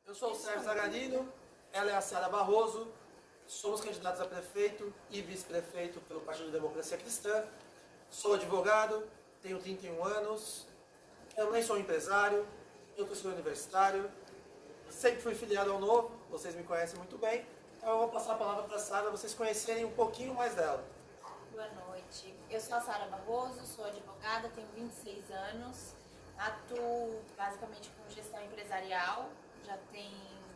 Eu sou o Sérgio Zagarino, ela é a Sara Barroso, somos candidatos a prefeito e vice-prefeito pelo Partido Democracia Cristã. Sou advogado, tenho 31 anos, também sou empresário, eu professor universitário, sempre fui filiado ao Novo, vocês me conhecem muito bem, então eu vou passar a palavra para a Sara, para vocês conhecerem um pouquinho mais dela. Boa noite, eu sou a Sara Barroso, sou advogada, tenho 26 anos, atuo basicamente com gestão empresarial, já tem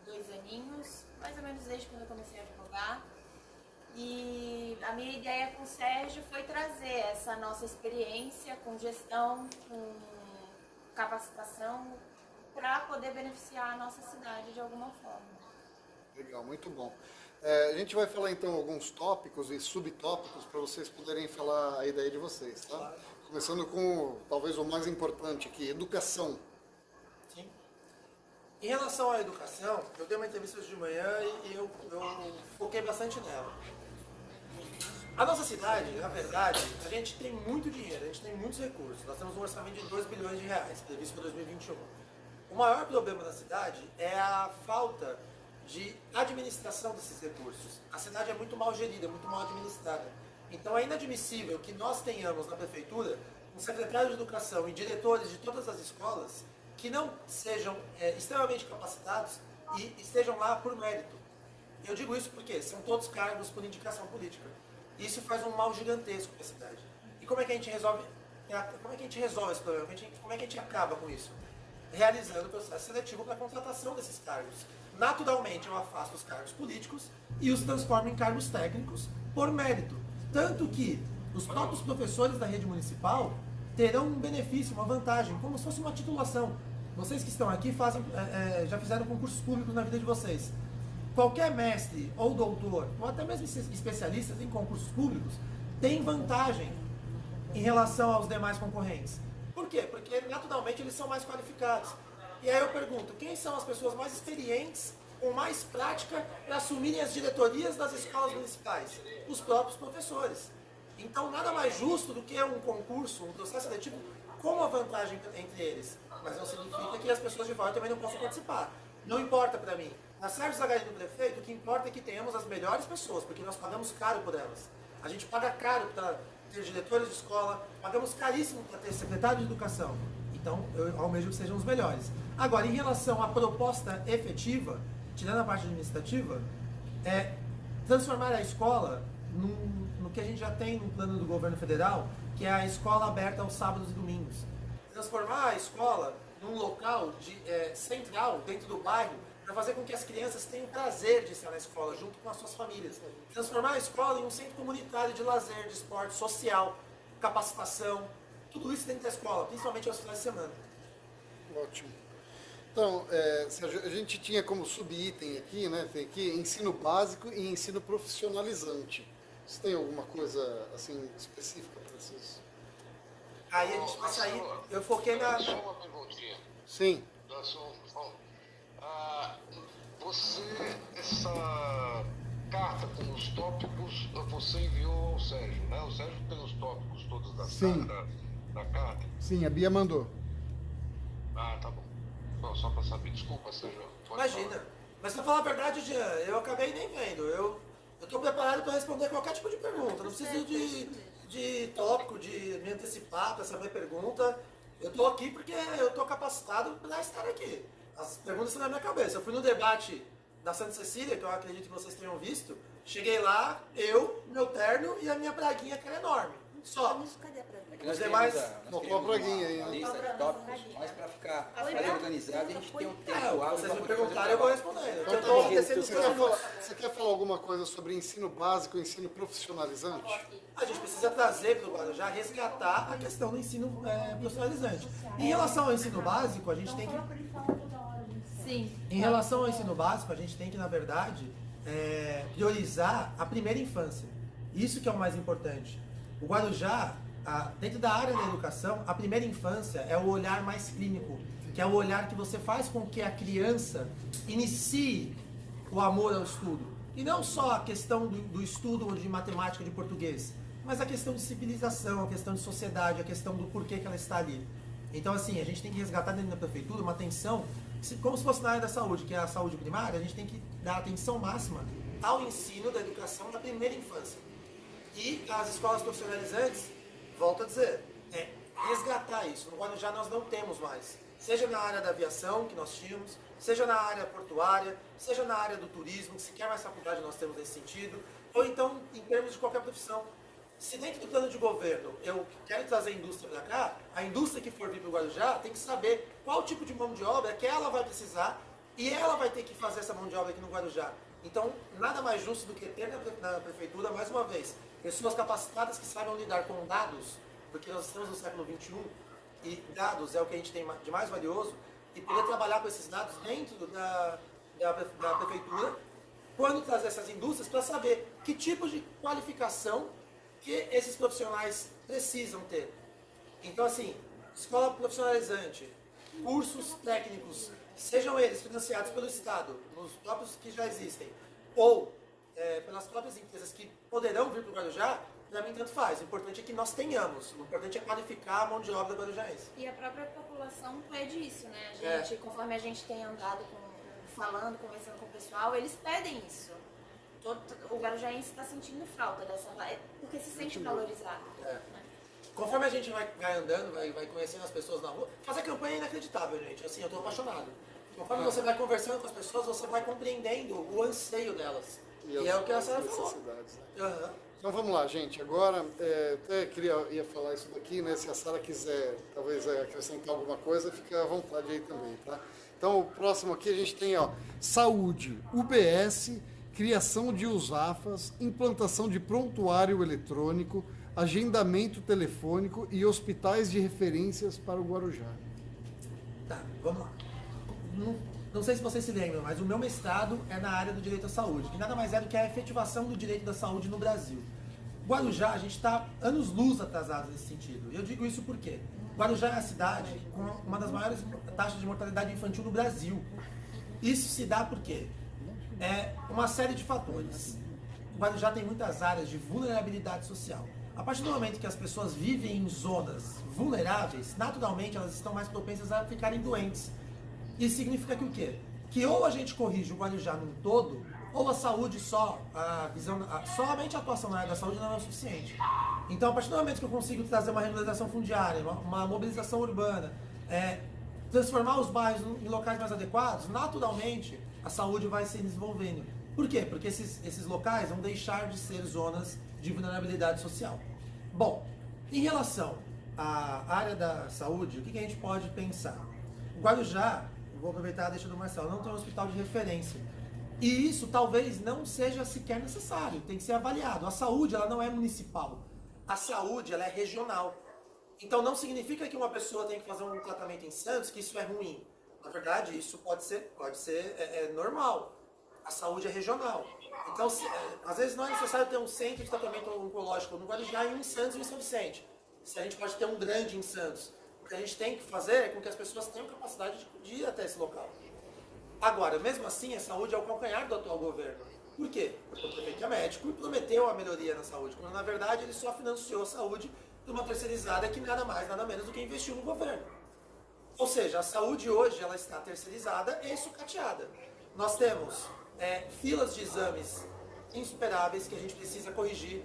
2 aninhos, mais ou menos desde quando eu comecei a advogar. E a minha ideia com o Sérgio foi trazer essa nossa experiência com gestão, com capacitação, para poder beneficiar a nossa cidade de alguma forma. Legal, muito bom. A gente vai falar então alguns tópicos e subtópicos para vocês poderem falar a ideia de vocês, tá? Começando com talvez o mais importante aqui, educação. Sim. Em relação à educação, eu dei uma entrevista hoje de manhã e eu foquei bastante nela. A nossa cidade, na verdade, a gente tem muito dinheiro, a gente tem muitos recursos. Nós temos um orçamento de 2 bilhões de reais, previsto para 2021. O maior problema da cidade é a falta de administração desses recursos. A cidade é muito mal gerida, muito mal administrada. Então é inadmissível que nós tenhamos na prefeitura um secretário de educação e diretores de todas as escolas que não sejam extremamente capacitados e estejam lá por mérito. Eu digo isso porque são todos cargos por indicação política. Isso faz um mal gigantesco para a cidade. E como é que a gente resolve? Como é que a gente resolve esse problema? Como é que a gente acaba com isso? Realizando o processo seletivo para a contratação desses cargos. Naturalmente, eu afasto os cargos políticos e os transformo em cargos técnicos por mérito. Tanto que os próprios professores da rede municipal terão um benefício, uma vantagem, como se fosse uma titulação. Vocês que estão aqui já fizeram concursos públicos na vida de vocês. Qualquer mestre ou doutor, ou até mesmo especialistas em concursos públicos, tem vantagem em relação aos demais concorrentes. Por quê? Porque naturalmente eles são mais qualificados. E aí eu pergunto, quem são as pessoas mais experientes, com mais prática, para assumirem as diretorias das escolas municipais? Os próprios professores. Então nada mais justo do que um concurso, um processo seletivo com uma vantagem entre eles. Mas não significa que as pessoas de fora também não possam participar. Não importa para mim. Na Sérgio Zagarino do prefeito, o que importa é que tenhamos as melhores pessoas, porque nós pagamos caro por elas. A gente paga caro para ter diretores de escola, pagamos caríssimo para ter secretário de educação. Então, eu almejo que sejam os melhores. Agora, em relação à proposta efetiva, tirando a parte administrativa, é transformar a escola no que a gente já tem no plano do governo federal, que é a escola aberta aos sábados e domingos. Transformar a escola num local central, dentro do bairro, para fazer com que as crianças tenham prazer de estar na escola, junto com as suas famílias. Transformar a escola em um centro comunitário de lazer, de esporte, social, capacitação, tudo isso dentro da escola, principalmente aos finais de semana. Ótimo. Então, Sérgio, a gente tinha como subitem aqui, né? Tem aqui ensino básico e ensino profissionalizante. Você tem alguma coisa assim específica para vocês? Aí a gente vai sair, eu foquei na... Só uma perguntinha. Sim. Essa carta com os tópicos, você enviou ao Sérgio, né? O Sérgio tem os tópicos todos da carta? Sim, a Bia mandou. Ah, tá bom. Bom, só para saber, desculpa, Sérgio. Imagina. Falar. Mas pra falar a verdade, Jean, eu acabei nem vendo. Eu estou preparado para responder qualquer tipo de pergunta. Não preciso de tópico, de me antecipar para saber pergunta. Eu estou aqui porque eu estou capacitado para estar aqui. As perguntas estão na minha cabeça. Eu fui no debate da Santa Cecília, que eu acredito que vocês tenham visto. Cheguei lá, eu, meu terno e a minha praguinha, que era enorme. Só. Cadê a praguinha? Os demais... Faltou a praguinha aí, Uma né? lista de tópicos, mas para ficar mais organizado, a gente tem um tempo hábil vocês para me poder perguntarem, eu vou fazer responder. Então, Eu tá estou bom. descendo Você quer falar alguma coisa sobre ensino básico e ensino profissionalizante? A gente precisa trazer para o Guarujá, resgatar a questão do ensino profissionalizante. Em relação ao ensino básico, a gente tem que... Sim. Em relação ao ensino básico, a gente tem que, na verdade, priorizar a primeira infância. Isso que é o mais importante. O Guarujá, dentro da área da educação, a primeira infância é o olhar mais clínico, que é o olhar que você faz com que a criança inicie o amor ao estudo. E não só a questão do estudo de matemática, de português, mas a questão de civilização, a questão de sociedade, a questão do porquê que ela está ali. Então, assim, a gente tem que resgatar dentro da prefeitura uma atenção como se fosse na área da saúde, que é a saúde primária, a gente tem que dar atenção máxima ao ensino da educação da primeira infância. E as escolas profissionalizantes, volto a dizer, resgatar isso. No Guarujá nós não temos mais. Seja na área da aviação, que nós tínhamos, seja na área portuária, seja na área do turismo, que sequer mais faculdade nós temos nesse sentido, ou então em termos de qualquer profissão. Se dentro do plano de governo eu quero trazer a indústria para cá, a indústria que for vir para o Guarujá tem que saber qual tipo de mão de obra que ela vai precisar e ela vai ter que fazer essa mão de obra aqui no Guarujá. Então, nada mais justo do que ter na prefeitura, mais uma vez, pessoas capacitadas que saibam lidar com dados, porque nós estamos no século XXI e dados é o que a gente tem de mais valioso, e poder trabalhar com esses dados dentro da prefeitura, quando trazer essas indústrias para saber que tipo de qualificação que esses profissionais precisam ter. Então, assim, escola profissionalizante, cursos técnicos, sejam eles financiados pelo Estado, nos próprios que já existem, ou pelas próprias empresas que poderão vir para o Guarujá, para mim tanto faz. O importante é que nós tenhamos, o importante é qualificar a mão de obra guarujaense. E a própria população pede isso, né? A gente, conforme a gente tem andado falando, conversando com o pessoal, eles pedem isso. O guarujaense está sentindo falta dessa, porque se sente valorizado. Né? Conforme a gente vai andando, vai conhecendo as pessoas na rua, fazer campanha é inacreditável, gente. Assim, eu estou apaixonado. Conforme você vai conversando com as pessoas, você vai compreendendo o anseio delas. E é o que a senhora falou. Né? Então vamos lá, gente. Agora, até ia falar isso daqui, né? Se a Sara quiser, talvez, acrescentar alguma coisa, fica à vontade aí também, tá? Então, o próximo aqui a gente tem, ó, saúde, UBS, criação de USAFAs, implantação de prontuário eletrônico, agendamento telefônico e hospitais de referências para o Guarujá. Tá, vamos lá. Não sei se vocês se lembram, mas o meu mestrado é na área do direito à saúde, que nada mais é do que a efetivação do direito da saúde no Brasil. Guarujá, a gente está anos-luz atrasado nesse sentido. E eu digo isso porque Guarujá é a cidade com uma das maiores taxas de mortalidade infantil no Brasil. Isso se dá por quê? É uma série de fatores. Guarujá tem muitas áreas de vulnerabilidade social. A partir do momento que as pessoas vivem em zonas vulneráveis, naturalmente elas estão mais propensas a ficarem doentes. Isso significa que o quê? Que ou a gente corrige o Guarujá num todo, ou a saúde somente a atuação na área da saúde não é o suficiente. Então, a partir do momento que eu consigo trazer uma regularização fundiária, uma mobilização urbana, transformar os bairros em locais mais adequados, naturalmente a saúde vai se desenvolvendo. Por quê? Porque esses locais vão deixar de ser zonas de vulnerabilidade social. Bom, em relação à área da saúde, o que a gente pode pensar? O Guarujá, vou aproveitar a deixa do Marcelo, não tem um hospital de referência. E isso talvez não seja sequer necessário, tem que ser avaliado. A saúde, ela não é municipal. A saúde, ela é regional. Então não significa que uma pessoa tem que fazer um tratamento em Santos, que isso é ruim. Na verdade, isso pode ser normal. A saúde é regional. Então, às vezes não é necessário ter um centro de tratamento oncológico no Guarujá e um em Santos e um em São Vicente. Se a gente pode ter um grande em Santos. O que a gente tem que fazer é com que as pessoas tenham capacidade de ir até esse local. Agora, mesmo assim, a saúde é o calcanhar do atual governo. Por quê? Porque o prefeito é médico e prometeu a melhoria na saúde, quando na verdade ele só financiou a saúde de uma terceirizada que nada mais, nada menos do que investiu no governo. Ou seja, a saúde hoje ela está terceirizada e sucateada. Nós temos filas de exames insuperáveis que a gente precisa corrigir.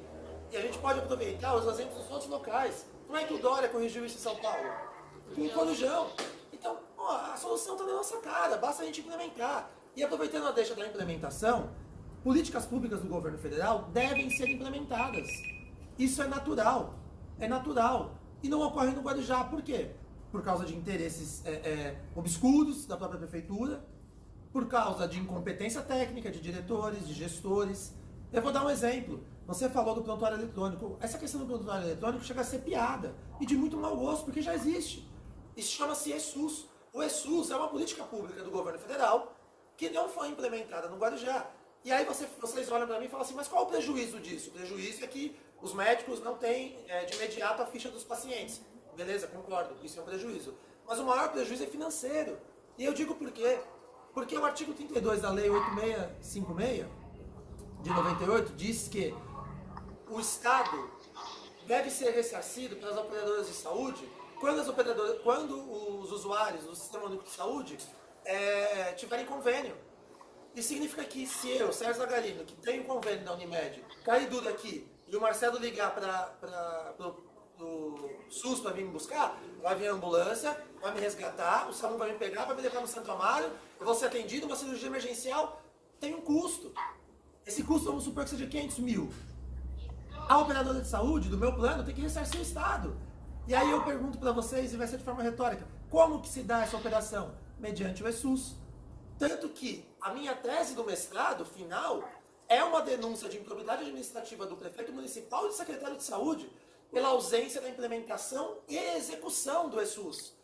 E a gente pode aproveitar os exemplos dos outros locais. Como é que o Dória corrigiu isso em São Paulo? Com o Corujão. Então, a solução está na nossa cara, basta a gente implementar. E aproveitando a deixa da implementação, políticas públicas do governo federal devem ser implementadas. Isso é natural. É natural. E não ocorre no Guarujá. Por quê? Por causa de interesses obscuros da própria prefeitura, por causa de incompetência técnica de diretores, de gestores. Eu vou dar um exemplo. Você falou do prontuário eletrônico. Essa questão do prontuário eletrônico chega a ser piada e de muito mau gosto, porque já existe. Isso chama-se ESUS. O ESUS é uma política pública do governo federal que não foi implementada no Guarujá. E aí vocês olham para mim e falam assim, mas qual o prejuízo disso? O prejuízo é que os médicos não têm de imediato a ficha dos pacientes. Beleza, concordo, isso é um prejuízo. Mas o maior prejuízo é financeiro. E eu digo por quê? Porque o artigo 32 da Lei 8656, de 98, diz que o Estado deve ser ressarcido pelas operadoras de saúde quando os usuários do Sistema Único de Saúde tiverem convênio. Isso significa que se eu, Sérgio Zagarino, que tenho convênio da Unimed, cair duro aqui e o Marcelo ligar para o SUS para vir me buscar, vai vir a ambulância, vai me resgatar, o SAMU vai me pegar, vai me levar no Santo Amaro, eu vou ser atendido, uma cirurgia emergencial tem um custo. Esse custo, vamos supor que seja 500 mil. A operadora de saúde do meu plano tem que ressarcir o Estado. E aí eu pergunto para vocês, e vai ser de forma retórica, como que se dá essa operação? Mediante o ESUS. Tanto que a minha tese do mestrado final é uma denúncia de improbidade administrativa do prefeito municipal e do secretário de saúde pela ausência da implementação e execução do ESUS.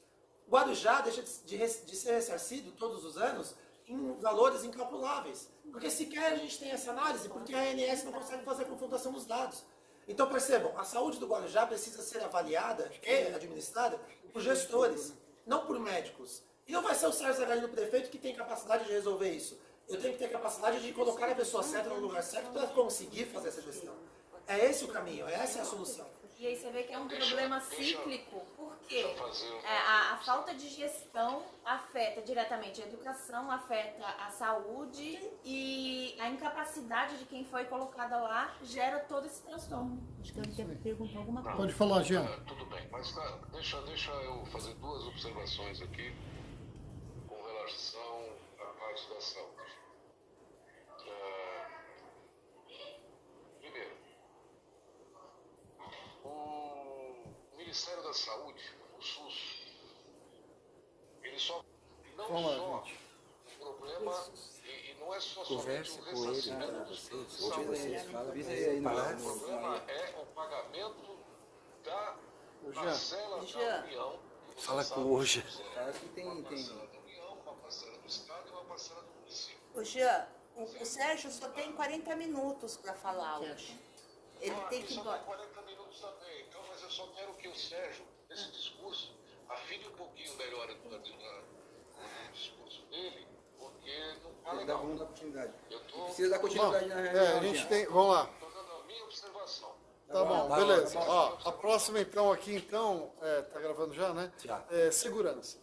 O Guarujá deixa de ser ressarcido todos os anos em valores incalculáveis. Porque sequer a gente tem essa análise, porque a ANS não consegue fazer a confrontação dos dados. Então percebam, a saúde do Guarujá precisa ser avaliada e administrada por gestores, não por médicos. E não vai ser o Sérgio Zagarino prefeito que tem capacidade de resolver isso. Eu tenho que ter capacidade de colocar a pessoa certa no lugar certo para conseguir fazer essa gestão. É esse o caminho, essa é a solução. E aí você vê que é um problema cíclico, porque a falta de gestão afeta diretamente a educação, afeta a saúde e a incapacidade de quem foi colocada lá gera todo esse transtorno. Acho que eu quero perguntar alguma coisa. Pode falar, Jean. Tudo bem, mas deixa eu fazer duas observações aqui com relação à parte da saúde. Primeiro, o Ministério da Saúde, o SUS, ele só não só o problema e não é só somente o ressarcimento dos planos de saúde. O problema é o pagamento da parcela da União. Fala com o Hoje. Uma parcela da União, uma parcela do Estado e uma parcela do município. Ô Jean, o Sérgio só tem 40 minutos para falar hoje. Ele tem que ir Só embora. tem 40 minutos também, então, mas eu só quero que o Sérgio, nesse discurso, afine um pouquinho melhor o discurso dele, porque não tá legal. Vamos dar continuidade. Eu tô Precisa dar continuidade na reunião. A gente tem. Vamos lá. dando a minha observação. Tá bom, beleza. Ó, a próxima então aqui, então, tá gravando já, né? Já. Segurança.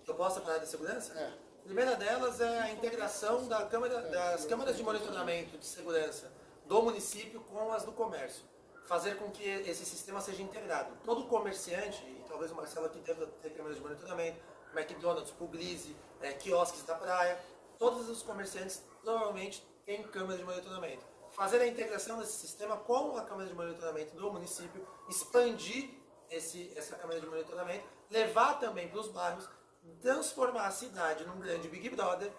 Proposta para a área de segurança? É. A primeira delas é a integração das câmaras de monitoramento de segurança do município com as do comércio. Fazer com que esse sistema seja integrado. Todo comerciante, e talvez o Marcelo aqui deva ter câmeras de monitoramento, McDonald's, Puglisi, quiosques da praia, todos os comerciantes provavelmente têm câmeras de monitoramento. Fazer a integração desse sistema com a câmera de monitoramento do município, expandir essa câmera de monitoramento, levar também para os bairros, transformar a cidade num grande Big Brother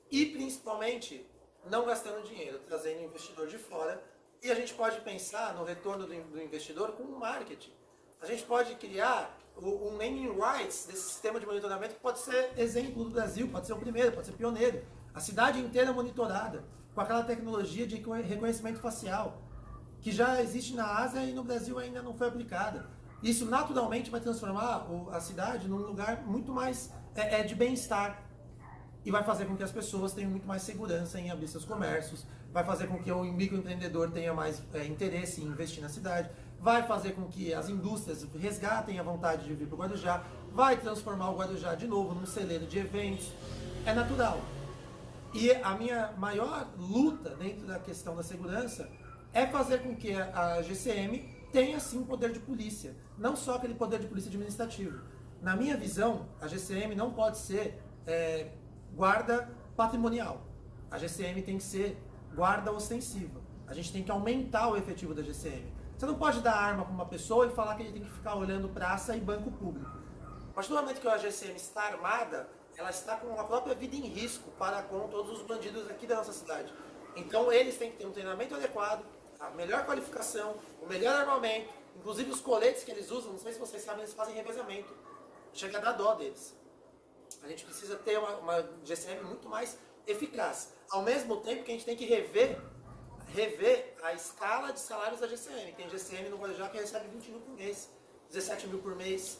e, principalmente, não gastando dinheiro, trazendo investidor de fora. E a gente pode pensar no retorno do investidor com um marketing. A gente pode criar um naming rights desse sistema de monitoramento que pode ser exemplo do Brasil, pode ser o primeiro, pode ser pioneiro. A cidade inteira monitorada, com aquela tecnologia de reconhecimento facial, que já existe na Ásia e no Brasil ainda não foi aplicada. Isso naturalmente vai transformar a cidade num lugar muito mais de bem-estar. E vai fazer com que as pessoas tenham muito mais segurança em abrir seus comércios, vai fazer com que o microempreendedor tenha mais interesse em investir na cidade, vai fazer com que as indústrias resgatem a vontade de vir para o Guarujá, vai transformar o Guarujá de novo num celeiro de eventos. É natural. E a minha maior luta dentro da questão da segurança é fazer com que a GCM tenha sim poder de polícia, não só aquele poder de polícia administrativo. Na minha visão, a GCM não pode ser guarda patrimonial. A GCM tem que ser guarda ostensiva. A gente tem que aumentar o efetivo da GCM. Você não pode dar arma para uma pessoa e falar que ele tem que ficar olhando praça e banco público. A partir do momento que a GCM está armada, ela está com a própria vida em risco para com todos os bandidos aqui da nossa cidade. Então eles têm que ter um treinamento adequado, a melhor qualificação, o melhor armamento, inclusive os coletes que eles usam, não sei se vocês sabem, eles fazem revezamento. Chega a dar dó deles. A gente precisa ter uma GCM muito mais eficaz. Ao mesmo tempo que a gente tem que rever a escala de salários da GCM. Tem GCM no Guarujá que recebe 20 mil por mês, 17 mil por mês.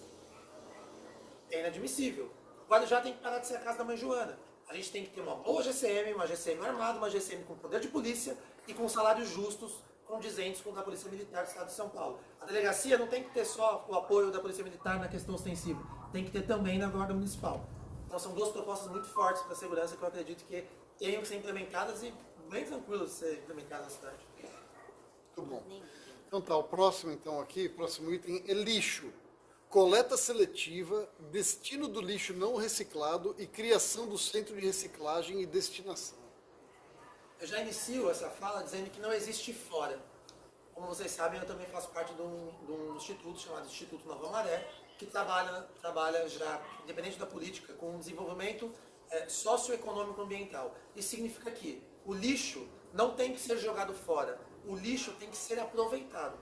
É inadmissível. O Guarujá tem que parar de ser a casa da mãe Joana. A gente tem que ter uma boa GCM, uma GCM armada, uma GCM com poder de polícia e com salários justos, condizentes com o da Polícia Militar do Estado de São Paulo. A delegacia não tem que ter só o apoio da Polícia Militar na questão ostensiva. tem que ter também na Guarda Municipal. Então são duas propostas muito fortes para a segurança que eu acredito que tenham que ser implementadas e bem tranquilas de ser implementadas na cidade. Muito bom. Então tá, o próximo então aqui, próximo item é lixo. Coleta seletiva, destino do lixo não reciclado e criação do centro de reciclagem e destinação. Eu já inicio essa fala dizendo que não existe fora. Como vocês sabem, eu também faço parte de um instituto chamado Instituto Nova Maré, que trabalha já, independente da política, com o desenvolvimento socioeconômico ambiental. Isso significa que o lixo não tem que ser jogado fora, o lixo tem que ser aproveitado.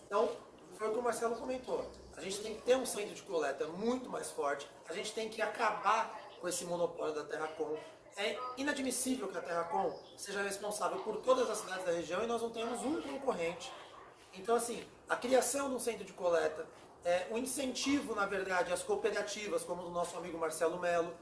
Então, foi o que o Marcelo comentou. A gente tem que ter um centro de coleta muito mais forte, a gente tem que acabar com esse monopólio da Terracom. É inadmissível que a Terracom seja responsável por todas as cidades da região e nós não temos um concorrente. Então, assim, a criação de um centro de coleta, o incentivo, na verdade, às cooperativas, como o do nosso amigo Marcelo Melo,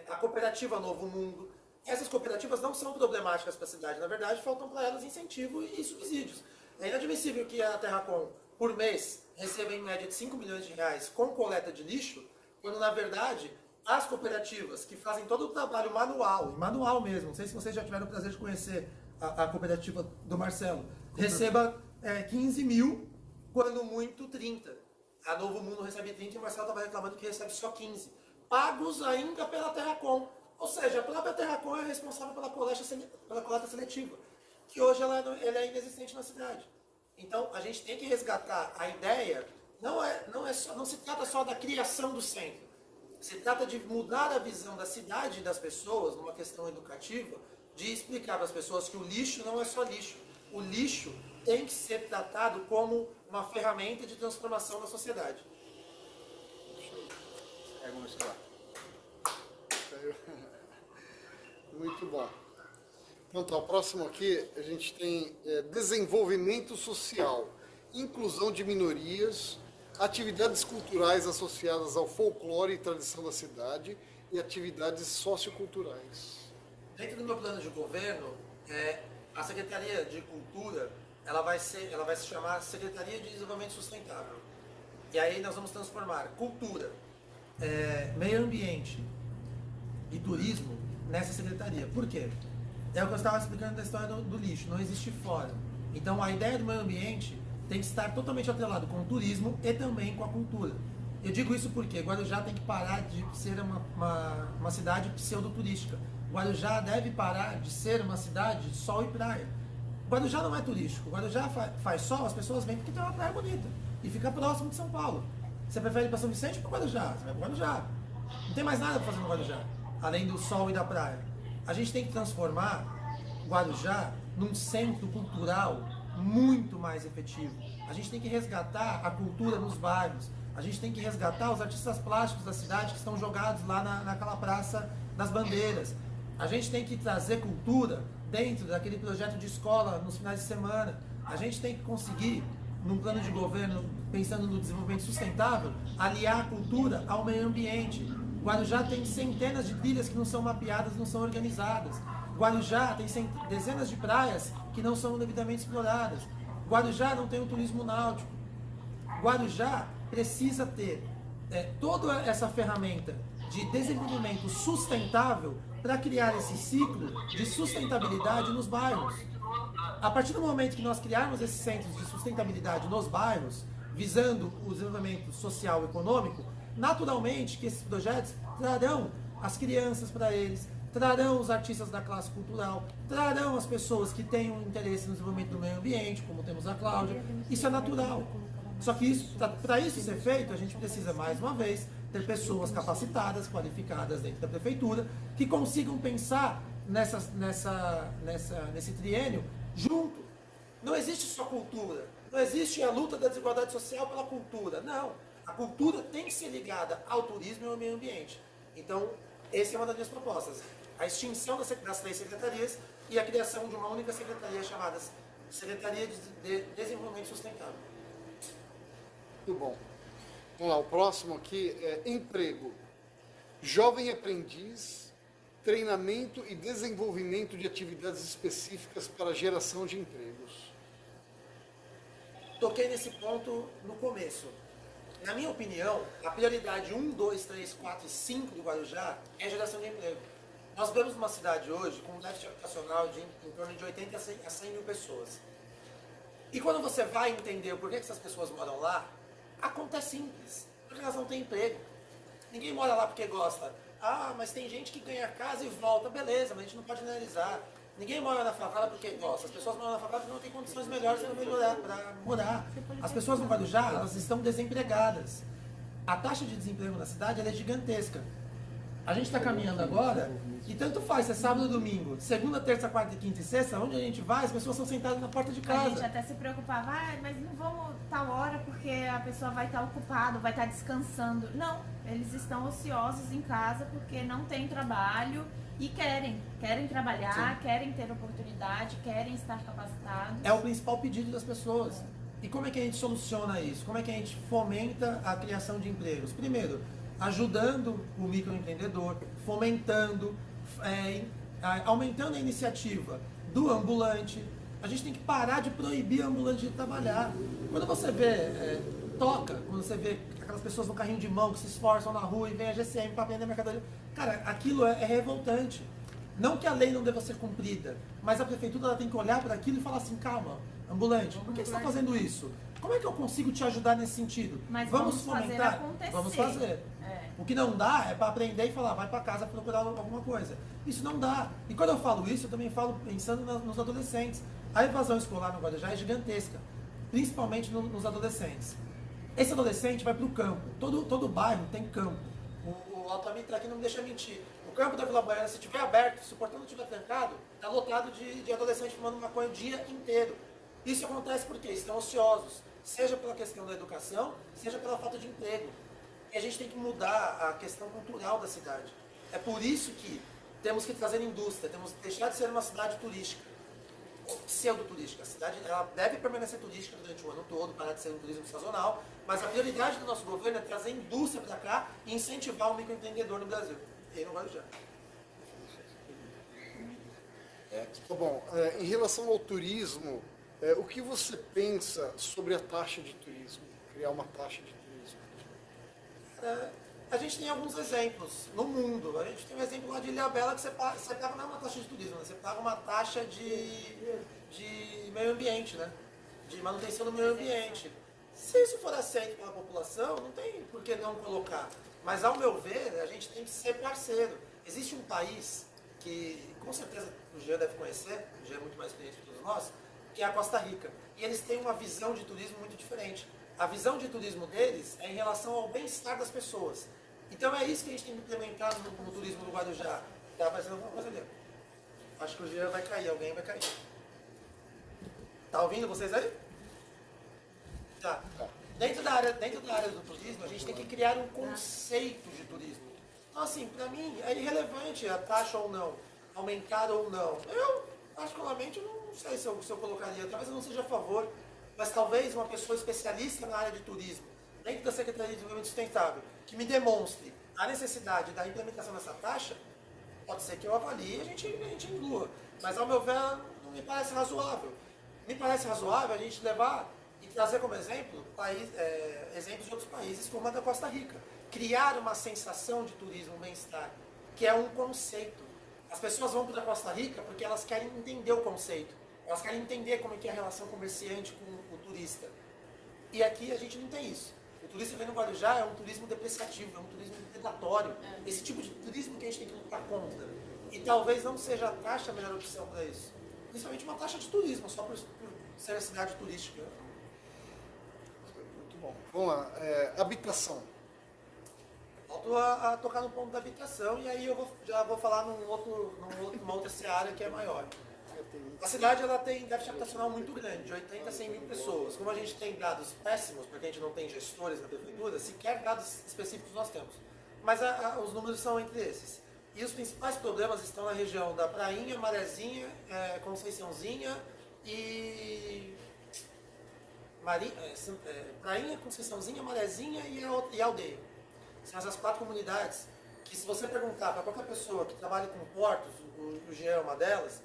a cooperativa Novo Mundo. Essas cooperativas não são problemáticas para a cidade, na verdade, faltam para elas incentivo e subsídios. É inadmissível que a Terracom, por mês, receba em média de 5 milhões de reais com coleta de lixo, quando, na verdade, as cooperativas que fazem todo o trabalho manual mesmo, não sei se vocês já tiveram o prazer de conhecer a cooperativa do Marcelo, receba 15 mil, quando muito 30. A Novo Mundo recebe 30 e o Marcelo estava reclamando que recebe só 15. Pagos ainda pela Terracom. Ou seja, a própria Terracom é responsável pela coleta seletiva, que hoje ela é inexistente na cidade. Então, a gente tem que resgatar a ideia, não se trata só da criação do centro, se trata de mudar a visão da cidade e das pessoas, numa questão educativa, de explicar para as pessoas que o lixo não é só lixo. O lixo tem que ser tratado como uma ferramenta de transformação da sociedade. Pega o meu celular. Muito bom. Então tá, o próximo aqui a gente tem desenvolvimento social, inclusão de minorias, atividades culturais associadas ao folclore e tradição da cidade e atividades socioculturais. Dentro do meu plano de governo, a Secretaria de Cultura ela vai se chamar Secretaria de Desenvolvimento Sustentável. E aí nós vamos transformar cultura, meio ambiente e turismo nessa secretaria. Por quê? É o que eu estava explicando da história do lixo, não existe fora. Então a ideia do meio ambiente tem que estar totalmente atrelado com o turismo e também com a cultura. Eu digo isso porque Guarujá tem que parar de ser uma cidade pseudo-turística. Guarujá deve parar de ser uma cidade de sol e praia. Guarujá não é turístico. Guarujá faz sol, as pessoas vêm porque tem uma praia bonita. E fica próximo de São Paulo. Você prefere ir para São Vicente ou para Guarujá? Você vai para Guarujá. Não tem mais nada para fazer no Guarujá, além do sol e da praia. A gente tem que transformar Guarujá num centro cultural muito mais efetivo. A gente tem que resgatar a cultura nos bairros. A gente tem que resgatar os artistas plásticos da cidade que estão jogados lá naquela Praça das Bandeiras. A gente tem que trazer cultura dentro daquele projeto de escola nos finais de semana. A gente tem que conseguir, num plano de governo, pensando no desenvolvimento sustentável, aliar a cultura ao meio ambiente. Guarujá tem centenas de trilhas que não são mapeadas, não são organizadas. Guarujá tem dezenas de praias que não são devidamente exploradas. Guarujá não tem um turismo náutico. Guarujá precisa ter toda essa ferramenta de desenvolvimento sustentável para criar esse ciclo de sustentabilidade nos bairros. A partir do momento que nós criarmos esses centros de sustentabilidade nos bairros, visando o desenvolvimento social e econômico, naturalmente que esses projetos trarão as crianças para eles, trarão os artistas da classe cultural, trarão as pessoas que tenham interesse no desenvolvimento do meio ambiente, como temos a Cláudia. Isso é natural. Só que para isso ser feito, a gente precisa, mais uma vez, ter pessoas capacitadas, qualificadas dentro da prefeitura, que consigam pensar nesse triênio junto. Não existe só cultura, não existe a luta da desigualdade social pela cultura, não. A cultura tem que ser ligada ao turismo e ao meio ambiente. Então, essa é uma das minhas propostas. A extinção das 3 secretarias e a criação de uma única secretaria chamada Secretaria de Desenvolvimento Sustentável. Muito bom. Vamos lá, o próximo aqui é emprego. Jovem aprendiz, treinamento e desenvolvimento de atividades específicas para geração de empregos. Toquei nesse ponto no começo. Na minha opinião, a prioridade 1, 2, 3, 4 e 5 do Guarujá é a geração de emprego. Nós vemos uma cidade hoje com um déficit habitacional de em torno de 80 a 100 mil pessoas. E quando você vai entender o porquê que essas pessoas moram lá, a conta é simples, porque elas não têm emprego. Ninguém mora lá porque gosta. Ah, mas tem gente que ganha casa e volta, beleza, mas a gente não pode generalizar. Ninguém mora na favela porque gosta. As pessoas moram na favela porque não têm condições melhores para morar. As pessoas no Guarujá, elas estão desempregadas. A taxa de desemprego na cidade ela é gigantesca. A gente está caminhando agora e tanto faz, se é sábado ou domingo, segunda, terça, quarta, quinta e sexta, onde a gente vai, as pessoas são sentadas na porta de A gente casa. até se preocupava, mas não vamos tal hora porque a pessoa vai estar ocupada, vai estar descansando. Não, eles estão ociosos em casa porque não tem trabalho e querem trabalhar, Sim. querem ter oportunidade, querem estar capacitados. É o principal pedido das pessoas. E como é que a gente soluciona isso? Como é que a gente fomenta a criação de empregos? Primeiro, ajudando o microempreendedor, fomentando, aumentando a iniciativa do ambulante. A gente tem que parar de proibir o ambulante de trabalhar. Quando você vê quando você vê aquelas pessoas no carrinho de mão que se esforçam na rua e vem a GCM para vender mercadoria, cara, aquilo é revoltante. Não que a lei não deva ser cumprida, mas a prefeitura ela tem que olhar para aquilo e falar assim, calma, ambulante, por que você está fazendo isso? Como é que eu consigo te ajudar nesse sentido? Mas vamos fazer fomentar? acontecer. Vamos fazer. O que não dá é para aprender e falar, vai para casa procurar alguma coisa. Isso não dá. E quando eu falo isso, eu também falo pensando nos adolescentes. A evasão escolar no Guarujá é gigantesca, principalmente nos adolescentes. Esse adolescente vai para o campo. Todo bairro tem campo. O Altamir aqui não me deixa mentir. O campo da Vila Baiana, se estiver aberto, se o portão não estiver trancado, está lotado de adolescentes fumando maconha o dia inteiro. Isso acontece porque estão ociosos, seja pela questão da educação, seja pela falta de emprego. E a gente tem que mudar a questão cultural da cidade. É por isso que temos que trazer indústria, temos que deixar de ser uma cidade turística, pseudo-turística. A cidade ela deve permanecer turística durante o ano todo, parar de ser um turismo sazonal, mas a prioridade do nosso governo é trazer indústria para cá e incentivar o microempreendedor no Brasil. E aí não vai já. Tá bom. Em relação ao turismo, o que você pensa sobre a taxa de turismo? Criar uma taxa de turismo? A gente tem alguns exemplos no mundo. A gente tem um exemplo lá de Ilhabela que você paga não é uma taxa de turismo, né? Você paga uma taxa de meio ambiente, né? De manutenção do meio ambiente. Se isso for aceito pela população, não tem por que não colocar. Mas, ao meu ver, a gente tem que ser parceiro. Existe um país que, com certeza, o Jean deve conhecer, o Jean é muito mais experiente que todos nós, que é a Costa Rica. E eles têm uma visão de turismo muito diferente. A visão de turismo deles é em relação ao bem-estar das pessoas. Então é isso que a gente tem que implementar no turismo do Guarujá. Tá aparecendo alguma coisa ali. Acho que o Jean vai cair, alguém vai cair. Tá ouvindo vocês aí? Tá. Dentro da área do turismo, a gente tem que criar um conceito de turismo. Então, assim, para mim, é irrelevante a taxa ou não, aumentar ou não. Eu, particularmente, não sei se eu colocaria, talvez eu não seja a favor, mas talvez uma pessoa especialista na área de turismo, dentro da Secretaria de Desenvolvimento Sustentável, que me demonstre a necessidade da implementação dessa taxa, pode ser que eu avalie e a gente inclua. Mas, ao meu ver, não me parece razoável. Me parece razoável a gente levar e trazer como exemplo exemplos de outros países, como a da Costa Rica. Criar uma sensação de turismo bem-estar, que é um conceito. As pessoas vão para a Costa Rica porque elas querem entender o conceito. Elas querem entender como é que é a relação comerciante com o turista. E aqui a gente não tem isso. O turista que vem no Guarujá é um turismo depreciativo, é um turismo predatório. Esse tipo de turismo que a gente tem que lutar contra. E talvez não seja a taxa a melhor opção para isso. Principalmente uma taxa de turismo, só por ser a cidade turística. Muito bom. Vamos lá. Habitação. Volto a tocar no ponto da habitação e aí eu já vou falar numa outra seara que é maior. A cidade ela tem déficit habitacional muito grande, de 80 a 100 mil pessoas. Como a gente tem dados péssimos, porque a gente não tem gestores na prefeitura, sequer dados específicos nós temos. Mas os números são entre esses. E os principais problemas estão na região da Prainha, Marezinha, Conceiçãozinha e... Prainha, Conceiçãozinha, Marezinha e Aldeia. São essas 4 comunidades que, se você perguntar para qualquer pessoa que trabalha com portos, o Jean é uma delas,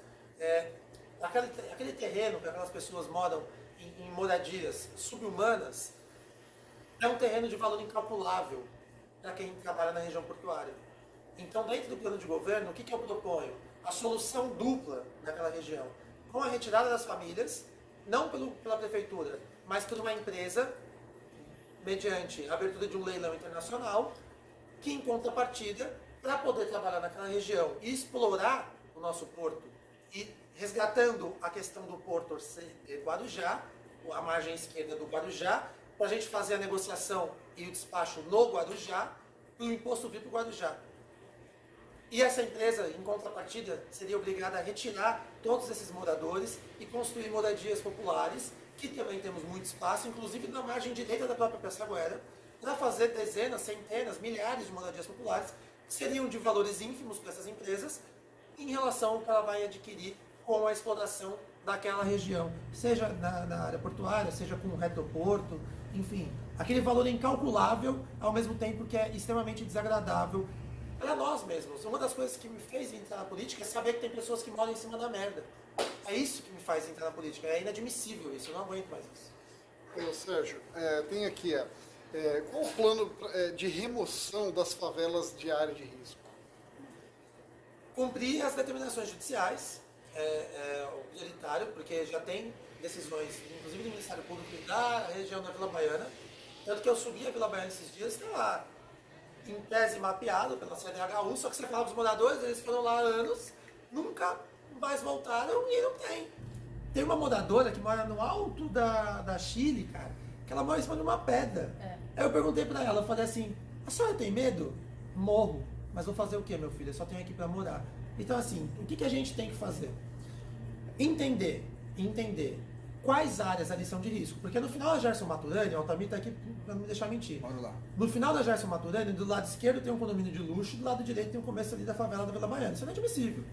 aquele terreno que aquelas pessoas moram em moradias subhumanas, é um terreno de valor incalculável para quem trabalha na região portuária. Então, dentro do plano de governo, o que eu proponho? A solução dupla naquela região, com a retirada das famílias, não pela prefeitura, mas por uma empresa, mediante a abertura de um leilão internacional, que em contrapartida, para poder trabalhar naquela região e explorar o nosso porto, e resgatando a questão do porto Guarujá, a margem esquerda do Guarujá, para a gente fazer a negociação e o despacho no Guarujá, e o imposto vir para o Guarujá. E essa empresa, em contrapartida, seria obrigada a retirar todos esses moradores e construir moradias populares, que também temos muito espaço, inclusive na margem direita da própria Pescaguera, para fazer dezenas, centenas, milhares de moradias populares, que seriam de valores ínfimos para essas empresas, em relação ao que ela vai adquirir com a exploração daquela região, seja na área portuária, seja com o retroporto, enfim. Aquele valor é incalculável, ao mesmo tempo que é extremamente desagradável para nós mesmos. Uma das coisas que me fez entrar na política é saber que tem pessoas que moram em cima da merda. É isso que me faz entrar na política. É inadmissível isso, eu não aguento mais isso. Ô, Sérgio, tem aqui, qual o plano de remoção das favelas de área de risco? Cumprir as determinações judiciais, o prioritário, porque já tem decisões, inclusive do Ministério Público e da região da Vila Baiana. Tanto que eu subi a Vila Baiana esses dias, está lá, em tese mapeado pela CDHU, só que você fala dos moradores, eles foram lá há anos, nunca mais voltaram e não tem. Tem uma moradora que mora no alto da Chile, cara, que ela mora em cima de uma pedra. Aí eu perguntei pra ela, eu falei assim, a senhora tem medo? Morro. Mas vou fazer o quê, meu filho? Eu só tenho aqui pra morar. Então, assim, o que a gente tem que fazer? Entender quais áreas ali são de risco. Porque no final da Gerson Maturani, o Altamir tá aqui pra não me deixar mentir. Bora lá. No final da Gerson Maturani, do lado esquerdo tem um condomínio de luxo, do lado direito tem um começo ali da favela da Vila Baiana. Isso é inadmissível.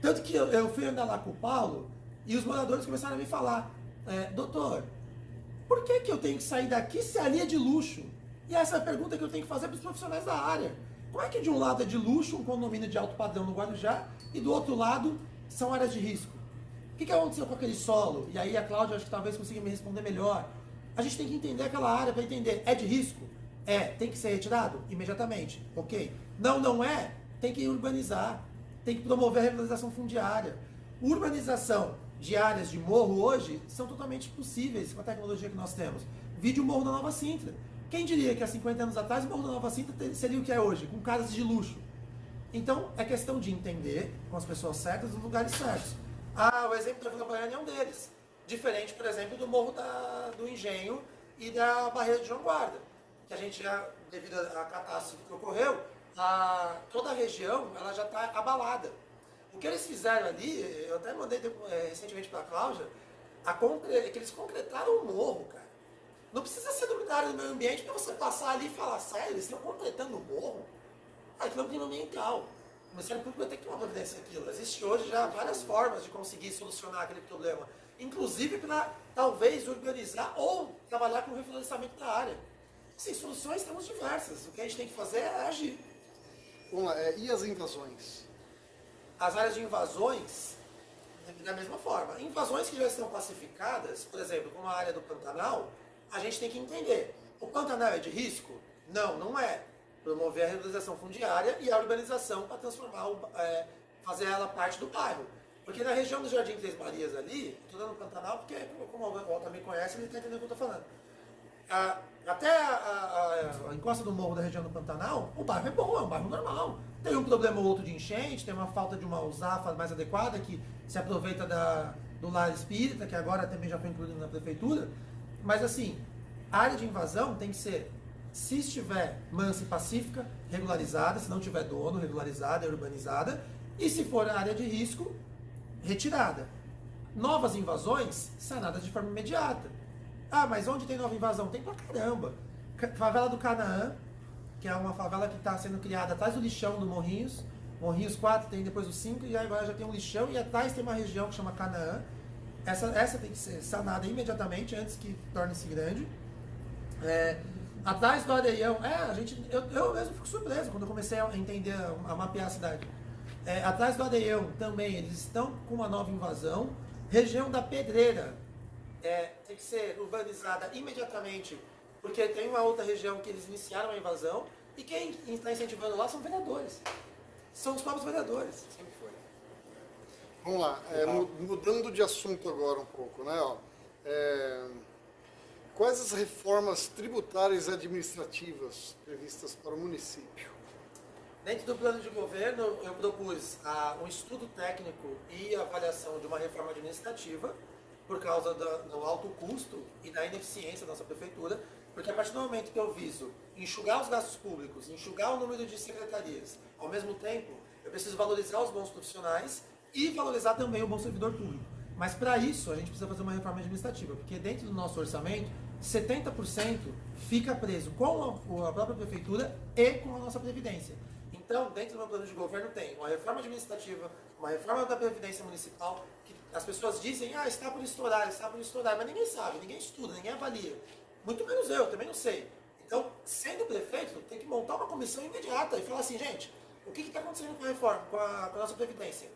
Tanto que eu fui andar lá com o Paulo e os moradores começaram a me falar, doutor, por que eu tenho que sair daqui se ali é de luxo? E essa é a pergunta que eu tenho que fazer para os profissionais da área. Como é que de um lado é de luxo, um condomínio de alto padrão no Guarujá, e do outro lado são áreas de risco? O que aconteceu com aquele solo? E aí a Cláudia acho que talvez consiga me responder melhor. A gente tem que entender aquela área para entender, é de risco? Tem que ser retirado? Imediatamente. Ok. Não é? Tem que urbanizar. Tem que promover a regularização fundiária. Urbanização de áreas de morro hoje são totalmente possíveis com a tecnologia que nós temos. Vide o Morro da Nova Sintra. Quem diria que há 50 anos atrás o Morro da Nova Sintra seria o que é hoje, com casas de luxo? Então, é questão de entender com as pessoas certas, nos lugares certos. O exemplo da Vila Baiana é um deles. Diferente, por exemplo, do Morro do Engenho e da Barreira de João Guarda. Que a gente já, devido à catástrofe que ocorreu, toda a região ela já está abalada. O que eles fizeram ali, eu até mandei recentemente para a Cláudia, que eles concretaram o morro, cara. Não precisa ser da área do meio ambiente para você passar ali e falar, sério, eles estão completando o morro? Aquilo é um crime ambiental. O Ministério Público vai ter que tomar providência daquilo. Existe hoje já várias formas de conseguir solucionar aquele problema. Inclusive para, talvez, urbanizar ou trabalhar com o reflorestamento da área. Sim, soluções temos diversas. O que a gente tem que fazer é agir. Vamos lá, e as invasões? As áreas de invasões, da mesma forma. Invasões que já estão classificadas, por exemplo, como a área do Pantanal, a gente tem que entender. O Pantanal é de risco? Não é. Promover a regularização fundiária e a urbanização para transformar, fazer ela parte do bairro. Porque na região do Jardim Três Marias ali, estou dando Pantanal porque, como o Walter também conhece, ele está entendendo o que eu estou falando. Até a encosta do morro da região do Pantanal, o bairro é bom, é um bairro normal. Tem um problema ou outro de enchente, tem uma falta de uma usafa mais adequada, que se aproveita do lar espírita, que agora também já foi incluído na prefeitura. Mas assim, a área de invasão tem que ser, se estiver mansa e pacífica, regularizada, se não tiver dono, regularizada e urbanizada, e se for área de risco, retirada. Novas invasões, sanadas de forma imediata. Mas onde tem nova invasão? Tem pra caramba. Favela do Canaã, que é uma favela que está sendo criada atrás do lixão do Morrinhos. Morrinhos 4, tem depois o 5, e agora já tem um lixão, e atrás tem uma região que chama Canaã. Essa tem que ser sanada imediatamente, antes que torne-se grande. Atrás do Areião, eu mesmo fico surpreso quando eu comecei a entender, a mapear a cidade. Atrás do Areião também, eles estão com uma nova invasão. Região da Pedreira, tem que ser urbanizada imediatamente, porque tem uma outra região que eles iniciaram a invasão e quem está incentivando lá são vereadores. São os próprios vereadores. Sempre foi. Vamos lá, mudando de assunto agora um pouco, né? Ó, quais as reformas tributárias e administrativas previstas para o município? Dentro do plano de governo, eu propus um estudo técnico e avaliação de uma reforma administrativa, por causa do alto custo e da ineficiência da nossa prefeitura, porque a partir do momento que eu viso enxugar os gastos públicos, enxugar o número de secretarias, ao mesmo tempo, eu preciso valorizar os bons profissionais e valorizar também o bom servidor público. Mas para isso, a gente precisa fazer uma reforma administrativa, porque dentro do nosso orçamento, 70% fica preso com a própria prefeitura e com a nossa previdência. Então, dentro do meu plano de governo tem uma reforma administrativa, uma reforma da Previdência Municipal, que as pessoas dizem, está por estourar, mas ninguém sabe, ninguém estuda, ninguém avalia. Muito menos eu, também não sei. Então, sendo prefeito, tem que montar uma comissão imediata e falar assim, gente, o que está acontecendo com a reforma, com a nossa Previdência?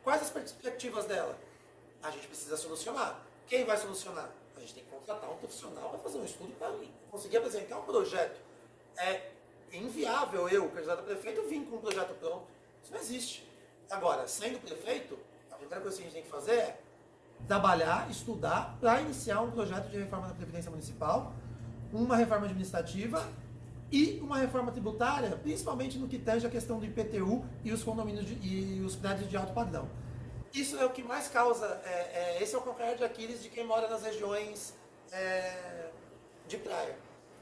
Quais as perspectivas dela? A gente precisa solucionar. Quem vai solucionar? A gente tem que contratar um profissional para fazer um estudo para conseguir apresentar um projeto. É inviável eu, candidato a prefeito, vir com um projeto pronto. Isso não existe. Agora, sendo prefeito, a primeira coisa que a gente tem que fazer é trabalhar, estudar, para iniciar um projeto de reforma da Previdência Municipal, uma reforma administrativa e uma reforma tributária, principalmente no que tange a questão do IPTU e os condomínios e os prédios de alto padrão. Isso é o que mais causa, esse é o calcanhar de Aquiles de quem mora nas regiões de praia.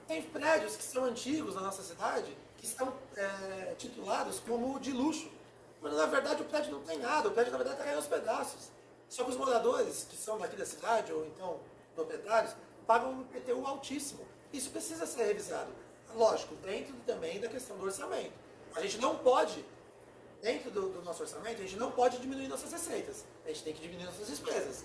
Tem prédios que são antigos na nossa cidade, que estão titulados como de luxo, quando na verdade o prédio não tem nada, o prédio na verdade está caindo aos pedaços. Só que os moradores, que são daqui da cidade, ou então proprietários, pagam um IPTU altíssimo. Isso precisa ser revisado. Lógico, dentro também da questão do orçamento. A gente não pode, dentro do nosso orçamento, a gente não pode diminuir nossas receitas. A gente tem que diminuir nossas despesas.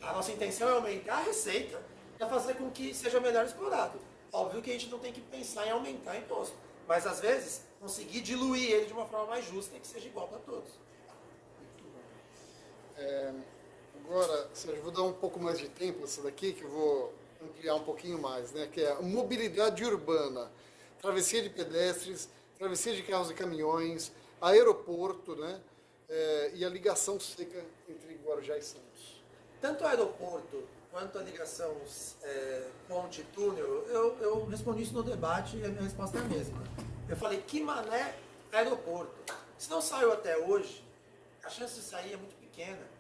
A nossa intenção é aumentar a receita para fazer com que seja melhor explorado. Óbvio que a gente não tem que pensar em aumentar imposto, mas às vezes conseguir diluir ele de uma forma mais justa e que seja igual para todos. Agora, Sérgio, vou dar um pouco mais de tempo essa daqui, que eu vou ampliar um pouquinho mais, né? Que é a mobilidade urbana, travessia de pedestres, travessia de carros e caminhões, aeroporto, né? E a ligação seca entre Guarujá e Santos. Tanto o aeroporto quanto a ligação ponte-túnel, eu respondi isso no debate e a minha resposta é a mesma. Eu falei, que mané aeroporto? Se não saiu até hoje, a chance de sair é muito pequena.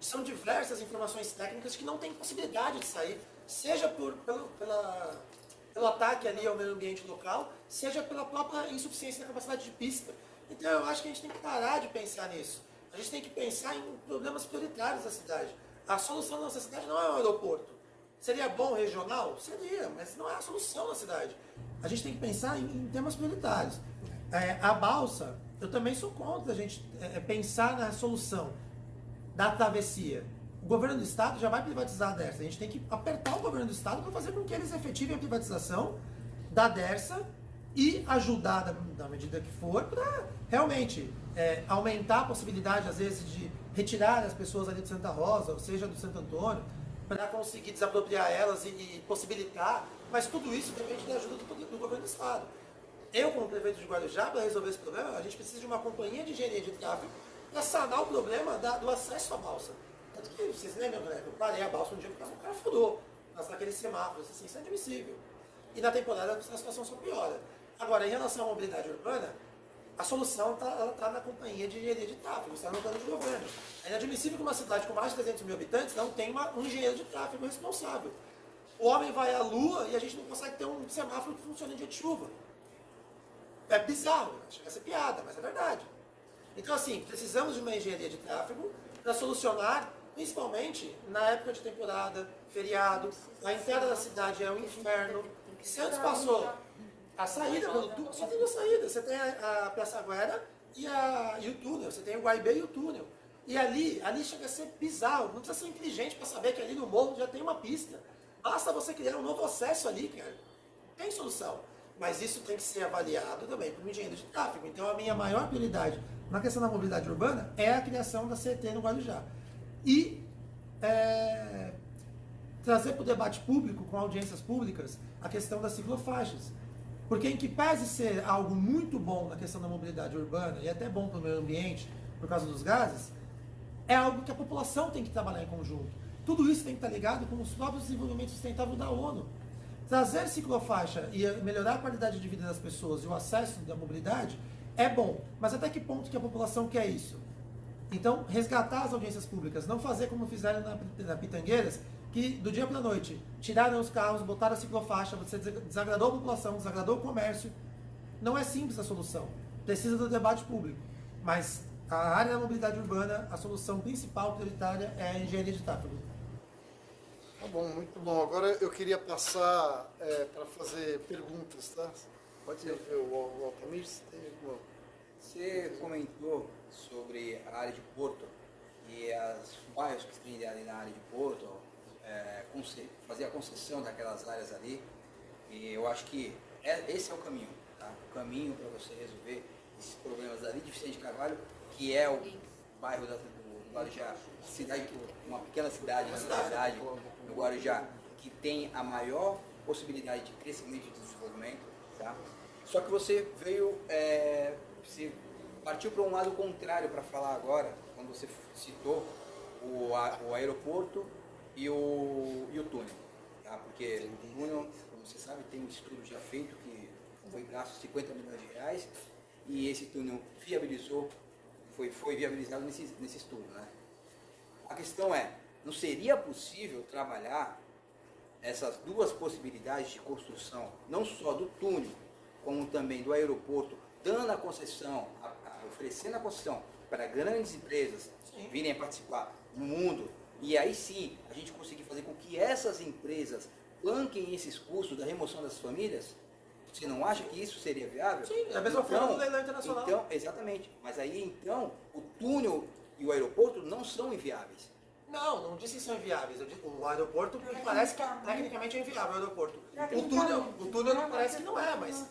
São diversas informações técnicas que não têm possibilidade de sair, seja pelo ataque ali ao meio ambiente local, seja pela própria insuficiência da capacidade de pista. Então eu acho que a gente tem que parar de pensar nisso. A gente tem que pensar em problemas prioritários da cidade. A solução da nossa cidade não é o aeroporto. Seria bom regional? Seria, mas não é a solução da cidade. A gente tem que pensar em temas prioritários. A balsa, eu também sou contra a gente pensar na solução da travessia. O governo do estado já vai privatizar a Dersa. A gente tem que apertar o governo do estado para fazer com que eles efetivem a privatização da Dersa e ajudar, da medida que for, para realmente aumentar a possibilidade, às vezes, de retirar as pessoas ali de Santa Rosa, ou seja, do Santo Antônio, para conseguir desapropriar elas e possibilitar, mas tudo isso depende da ajuda do governo do estado. Eu, como prefeito de Guarujá, para resolver esse problema, a gente precisa de uma companhia de engenharia de tráfego para sanar o problema do acesso à balsa. Tanto que, vocês lembram, né? Eu parei a balsa um dia porque o cara furou naqueles semáforos, assim, isso é admissível. E na temporada a situação só piora. Agora, em relação à mobilidade urbana, a solução está na companhia de engenharia de tráfego, está no plano de governo. É inadmissível que uma cidade com mais de 300 mil habitantes não tenha um engenheiro de tráfego responsável. O homem vai à lua e a gente não consegue ter um semáforo que funcione em dia de chuva. É bizarro, chega a ser piada, mas é verdade. Então, assim, precisamos de uma engenharia de tráfego para solucionar, principalmente na época de temporada, feriado, a entrada da cidade é um inferno. Santos passou a saída pelo túnel, só tem duas saídas. Você tem a Piaçaguera e o túnel, você tem o Guaibê e o túnel. E ali chega a ser bizarro, não precisa ser inteligente para saber que ali no morro já tem uma pista. Basta você criar um novo acesso ali, cara. Tem solução. Mas isso tem que ser avaliado também por um engenheiro de tráfego. Então a minha maior prioridade na questão da mobilidade urbana é a criação da CT no Guarujá. E trazer para o debate público, com audiências públicas, a questão das ciclofaixas. Porque em que pese ser algo muito bom na questão da mobilidade urbana, e até bom para o meio ambiente, por causa dos gases, é algo que a população tem que trabalhar em conjunto. Tudo isso tem que estar ligado com os próprios desenvolvimentos sustentáveis da ONU. Trazer ciclofaixa e melhorar a qualidade de vida das pessoas e o acesso da mobilidade é bom, mas até que ponto que a população quer isso? Então, resgatar as audiências públicas, não fazer como fizeram na Pitangueiras, que do dia para a noite tiraram os carros, botaram a ciclofaixa, você desagradou a população, desagradou o comércio. Não é simples a solução, precisa do debate público. Mas a área da mobilidade urbana, a solução principal, prioritária, é a engenharia de tráfego. Tá bom, muito bom. Agora eu queria passar para fazer perguntas, tá? Pode ser. O Altamir, você tem alguma... Você comentou sobre a área de Porto e os bairros que tem ali na área de Porto, fazer a concessão daquelas áreas ali, e eu acho que esse é o caminho, tá? O caminho para você resolver esses problemas ali de Vicente Carvalho, que é o bairro do Guarujá, uma pequena cidade, na cidade do Guarujá, que tem a maior possibilidade de crescimento e de desenvolvimento, tá? Só que você veio, se partiu para um lado contrário para falar agora, quando você citou o aeroporto e o túnel, tá? Porque o túnel, como você sabe, tem um estudo já feito que foi gasto 50 milhões de reais e esse túnel foi viabilizado nesse estudo, né? A questão é, não seria possível trabalhar essas duas possibilidades de construção, não só do túnel, como também do aeroporto, dando a concessão, oferecendo a concessão para grandes empresas virem participar no mundo, e aí sim a gente conseguir fazer com que essas empresas banquem esses custos da remoção das famílias? Você não acha que isso seria viável? Sim, é a mesma forma do leilão internacional. Então, exatamente. Mas aí, então, o túnel e o aeroporto não são inviáveis. Não disse que são inviáveis. O aeroporto me parece que tecnicamente é inviável o aeroporto. O túnel não parece que não é, mas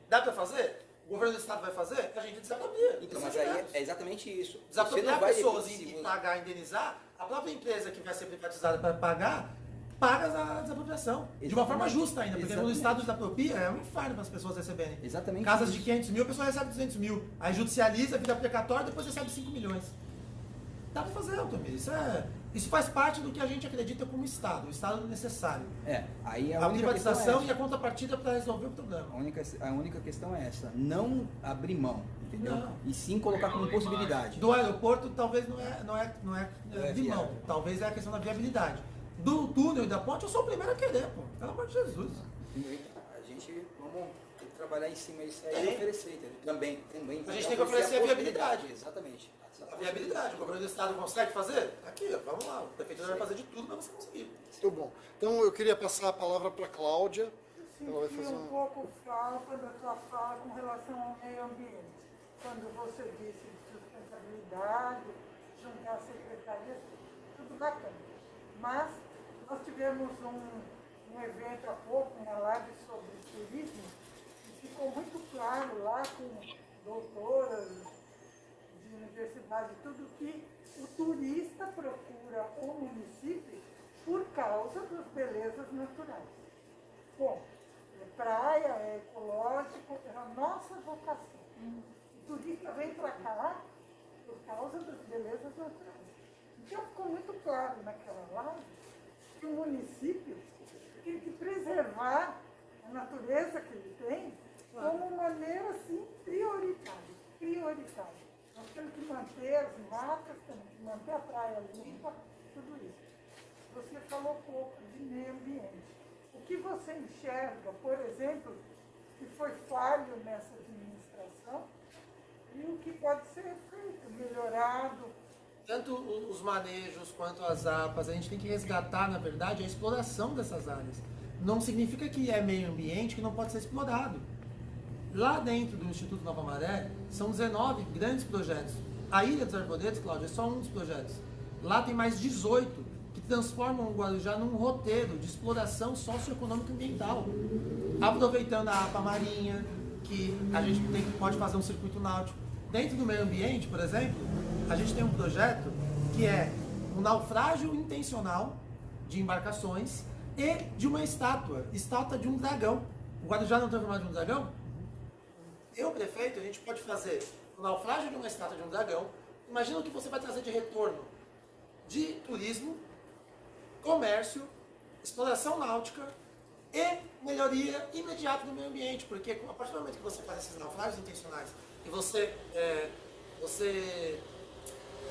dá para fazer? O governo do estado vai fazer? A gente desapropria. Então, mas aí é exatamente isso. Desapropriar pessoas e pagar, indenizar, a própria empresa que vai ser privatizada para pagar, paga a desapropriação. De uma forma justa ainda, porque quando o estado desapropria, é um inferno para as pessoas receberem. Exatamente. Casas de 500 mil, a pessoa recebe 200 mil. Aí judicializa, vira precatório, depois recebe 5 milhões. Dá para fazer, Altamir. Isso faz parte do que a gente acredita como Estado, o Estado necessário. Aí a privatização e a contrapartida para resolver o problema. A única questão é essa, não abrir mão, entendeu? Não. E sim colocar como possibilidade. Do aeroporto talvez não é abrir mão, talvez é a questão da viabilidade. Do túnel e da ponte eu sou o primeiro a querer, pô. Pelo amor de Jesus. A gente vamos trabalhar em cima disso aí e oferecer, entendeu? Também. A gente tem que oferecer a viabilidade. Exatamente. A viabilidade. O governo do estado consegue fazer? Aqui, ó, vamos lá. O prefeitura vai fazer de tudo para você conseguir. Muito bom. Então eu queria passar a palavra para a Cláudia. Ela vai fazer um pouco falta da sua fala com relação ao meio ambiente. Quando você disse de sustentabilidade, juntar secretarias, tudo bacana. Mas nós tivemos um evento há pouco, uma live sobre turismo, e ficou muito claro lá com doutoras de universidade, tudo que o turista procura o município por causa das belezas naturais. Bom, é praia, é ecológico, é a nossa vocação. O turista vem para cá por causa das belezas naturais. Então ficou muito claro naquela live que o município tem que preservar a natureza que ele tem como maneira, assim, prioritária. Nós temos que manter as matas, temos que manter a praia limpa, tudo isso. Você falou pouco de meio ambiente. O que você enxerga, por exemplo, que foi falho nessa administração e o que pode ser feito, melhorado? Tanto os manejos quanto as APAs, a gente tem que resgatar, na verdade, a exploração dessas áreas. Não significa que é meio ambiente que não pode ser explorado. Lá dentro do Instituto Nova Maré, são 19 grandes projetos. A Ilha dos Arvoredos, Cláudia, é só um dos projetos. Lá tem mais 18 que transformam o Guarujá num roteiro de exploração socioeconômica e ambiental. Aproveitando a APA Marinha, que a gente pode fazer um circuito náutico. Dentro do meio ambiente, por exemplo, a gente tem um projeto que é um naufrágio intencional de embarcações e de uma estátua de um dragão. O Guarujá não tem formato de um dragão? Eu, prefeito, a gente pode fazer o naufrágio de uma estátua de um dragão. Imagina o que você vai trazer de retorno de turismo, comércio, exploração náutica e melhoria imediata do meio ambiente, porque a partir do momento que você faz esses naufrágios intencionais e você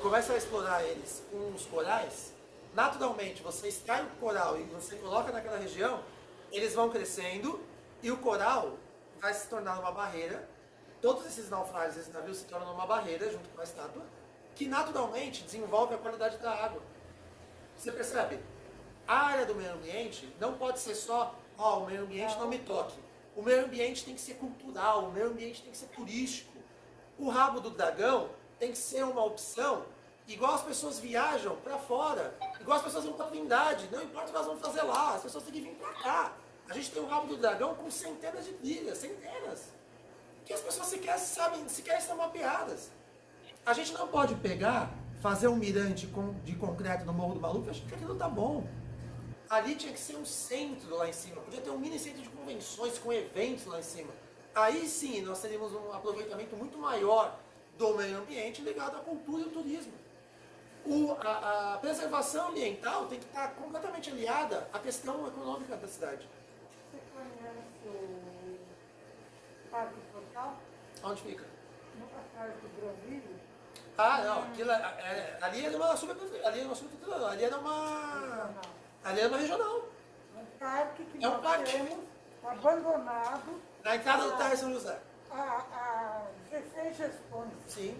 começa a explorar eles com os corais, naturalmente você extrai o coral e você coloca naquela região, eles vão crescendo e o coral vai se tornar uma barreira. Todos esses naufrágios, esses navios se tornam uma barreira junto com a estátua, que naturalmente desenvolve a qualidade da água. Você percebe? A área do meio ambiente não pode ser só, o meio ambiente não me toque. O meio ambiente tem que ser cultural, o meio ambiente tem que ser turístico. O rabo do dragão tem que ser uma opção, igual as pessoas viajam para fora, igual as pessoas vão para a Trindade, não importa o que elas vão fazer lá, as pessoas têm que vir para cá. A gente tem o rabo do dragão com centenas de trilhas, centenas, que as pessoas sequer sabem, sequer estão mapeadas. A gente não pode pegar, fazer um mirante de concreto no Morro do Maluf e achar que aquilo tá bom. Ali tinha que ser um centro lá em cima, podia ter um mini centro de convenções com eventos lá em cima. Aí sim, nós teríamos um aproveitamento muito maior do meio ambiente ligado à cultura e ao turismo. A preservação ambiental tem que estar completamente aliada à questão econômica da cidade. Você conhece o Parque Portal? Onde fica? Atrás do Brasília? Ah, não, aquilo, ali era uma subprefeitura, ali era uma regional. Um parque que É um nós parque. temos abandonado Na entrada do Terra São José. há 16 gestões. Sim.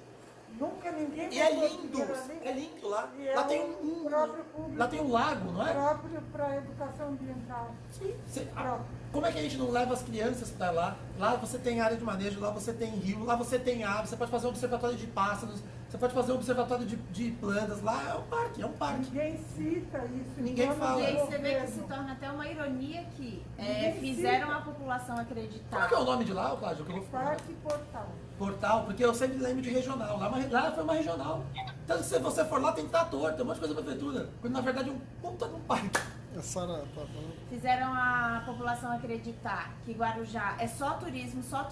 Nunca ninguém E é botou lindo, dinheiro ali. é lindo lá. E é Lá tem próprio público, lá tem um lago, não é? próprio para a educação ambiental. Sim. Próprio. Como é que a gente não leva as crianças para lá? Lá você tem área de manejo, lá você tem rio, lá você tem aves, você pode fazer um observatório de pássaros, você pode fazer um observatório de plantas. Lá é um parque, é um parque. Ninguém cita isso. Ninguém Então, fala. E aí no você vê que governo. se torna até uma ironia que Ninguém fizeram cita. a população Como é que é acreditar. o nome de lá, Cláudio? Que eu vou falar. Parque Portal. Portal, porque eu sempre lembro de regional. Lá foi uma regional. Então se você for lá tem trator, tem um monte de coisa da prefeitura. Quando na verdade é um puta de um parque. A Sara tá falando. Fizeram a população acreditar que Guarujá é só turismo, Só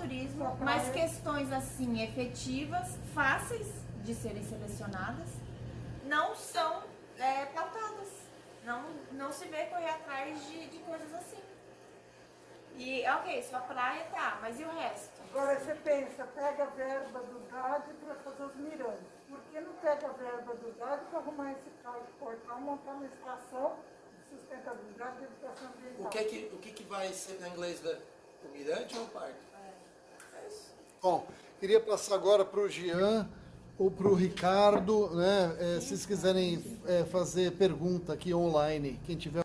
mas praia. questões assim efetivas, fáceis de serem selecionadas, não são pautadas. Não se vê correr atrás de coisas assim. E ok, sua praia tá, mas e o resto? Agora você pensa, pega a verba do GAD para fazer os mirantes. Por que não pega a verba do GAD para arrumar esse parque portal, montar uma estação de sustentabilidade e educação ambiental? O que vai ser na inglês o mirante ou o parque? É isso. Bom, queria passar agora para o Jean ou para o Ricardo, né? Se vocês quiserem fazer pergunta aqui online, quem tiver.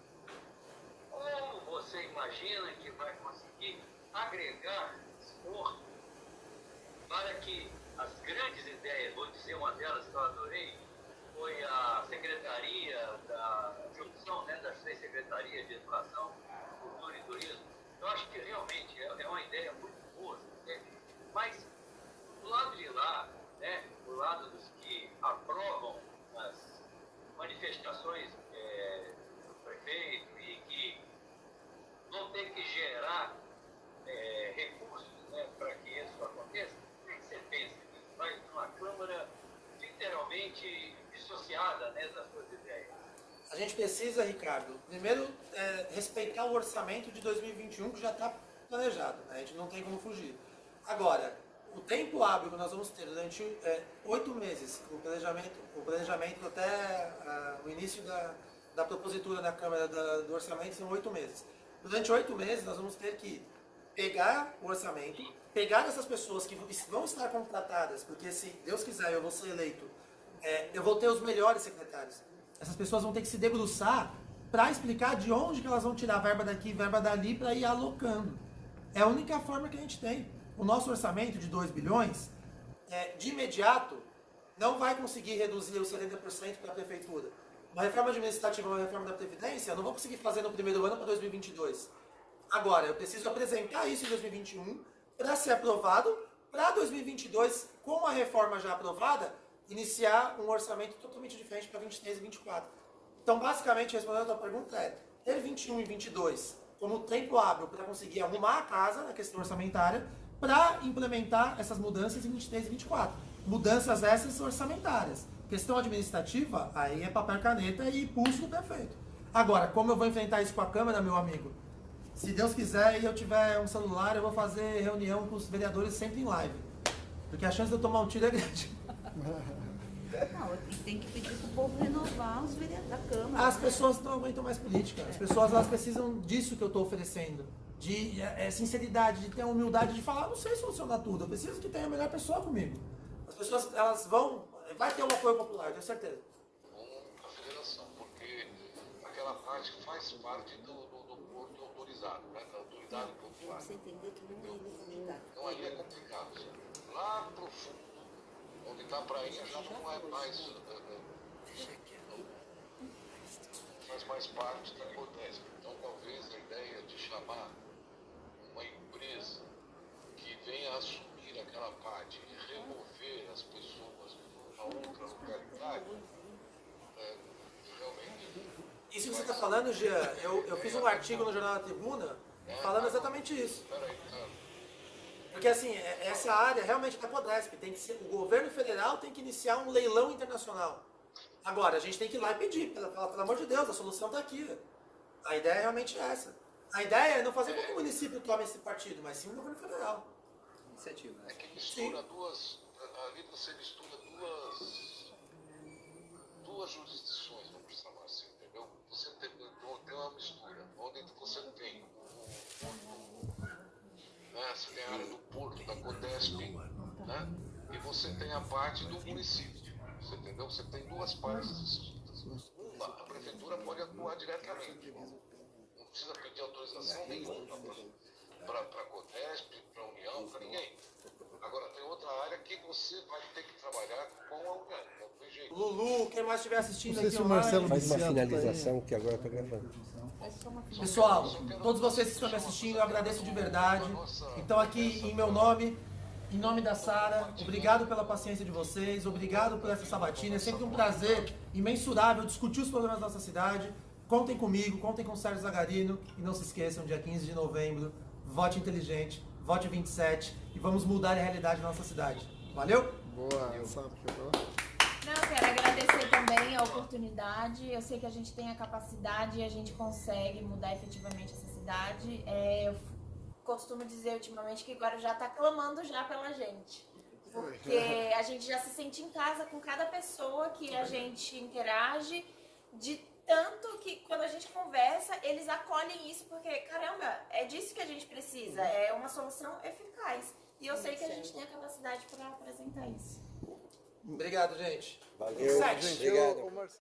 Como você imagina que vai conseguir agregar esforço para que as grandes ideias, vou dizer uma delas que eu adorei, foi a Secretaria da junção, né, das 3 secretarias de Educação, Cultura e Turismo. Eu acho que realmente é uma ideia muito boa, né? Mas do lado de lá, né, do lado dos que aprovam as manifestações do prefeito e que vão ter que gerar recursos, né, para que isso aconteça, como é que você pensa nisso? Vai uma Câmara literalmente dissociada, né, das suas ideias? A gente precisa, Ricardo, primeiro respeitar o orçamento de 2021 que já está planejado, né? A gente não tem como fugir. Agora, o tempo hábil que nós vamos ter durante 8 meses, o planejamento até o início da propositura na Câmara do Orçamento são 8 meses. Durante 8 meses nós vamos ter que pegar o orçamento, pegar essas pessoas que vão estar contratadas, porque se Deus quiser eu vou ser eleito, eu vou ter os melhores secretários. Essas pessoas vão ter que se debruçar para explicar de onde que elas vão tirar verba daqui, verba dali, para ir alocando. É a única forma que a gente tem. O nosso orçamento de 2 bilhões, de imediato, não vai conseguir reduzir os 70% para a prefeitura. Uma reforma administrativa, uma reforma da Previdência, eu não vou conseguir fazer no primeiro ano para 2022. Agora, eu preciso apresentar isso em 2021 para ser aprovado, para 2022, com a reforma já aprovada, iniciar um orçamento totalmente diferente para 23 e 24. Então, basicamente, respondendo a tua pergunta ter 21 e 22 como tempo hábil para conseguir arrumar a casa na questão orçamentária, para implementar essas mudanças em 23 e 24. Mudanças essas orçamentárias. Questão administrativa, aí é papel, caneta e pulso do prefeito. Agora, como eu vou enfrentar isso com a Câmara, meu amigo? Se Deus quiser e eu tiver um celular, eu vou fazer reunião com os vereadores sempre em live. Porque a chance de eu tomar um tiro é grande. Não, e tem que pedir para o povo renovar os vereadores da Câmara. As pessoas não aguentam mais política. As pessoas elas precisam disso que eu estou oferecendo. De sinceridade, de ter a humildade de falar, não sei solucionar tudo, eu preciso que tenha a melhor pessoa comigo. As pessoas, elas vai ter um apoio popular, tenho certeza. Com a federação, porque aquela parte faz parte do porto autorizado, né? Da autoridade portuária. Você entender que não é necessidade. Então aí é complicado. Lá pro fundo, onde está a prainha, já não é mais. Faz mais parte da Codesp. Então talvez a ideia de chamar uma empresa que venha assumir aquela parte e remover as pessoas a outra localidade, realmente. Isso que você está falando, Jean, eu fiz um artigo no Jornal da Tribuna falando exatamente isso. Porque assim, essa área realmente é da Codesp, tem que ser, o governo federal tem que iniciar um leilão internacional. Agora, a gente tem que ir lá e pedir, pelo amor de Deus, a solução está aqui. A ideia é realmente essa. A ideia é não fazer com que o município tome esse partido, mas sim o governo federal. Iniciativa, né? É que mistura duas. Ali você mistura duas jurisdições, vamos chamar assim, entendeu? Você tem uma mistura, onde você tem você tem a área do porto, da Codesp, né? E você tem a parte do município. Você entendeu? Você tem duas partes distintas. Uma, a prefeitura pode atuar diretamente. Não precisa pedir autorização nenhuma para a Codesp, para a União, para ninguém. Agora tem outra área que você vai ter que trabalhar com a União. Não tem jeito. Lulu, quem mais estiver assistindo Não sei aqui se o Marcelo online. Faz uma Viciado tá aí. finalização que agora está gravando. Pessoal, todos vocês que estão me assistindo, eu agradeço de verdade. Então aqui, em meu nome, em nome da Sara, obrigado pela paciência de vocês, obrigado por essa sabatina. É sempre um prazer imensurável discutir os problemas da nossa cidade. Contem comigo, contem com o Sérgio Zagarino. E não se esqueçam, dia 15 de novembro, vote inteligente, vote 27 e vamos mudar a realidade da nossa cidade. Valeu? Boa, sabe que eu Não, quero agradecer também a oportunidade. Eu sei que a gente tem a capacidade e a gente consegue mudar efetivamente essa cidade. Eu costumo dizer ultimamente que Guarujá está clamando já pela gente. Porque a gente já se sente em casa com cada pessoa que a gente interage, de tanto que quando a gente conversa, eles acolhem isso, porque, caramba, é disso que a gente precisa. É uma solução eficaz. E eu sei que a gente tem a capacidade para apresentar isso. Obrigado, gente. Valeu, 27. obrigado. Ô, Marcelo.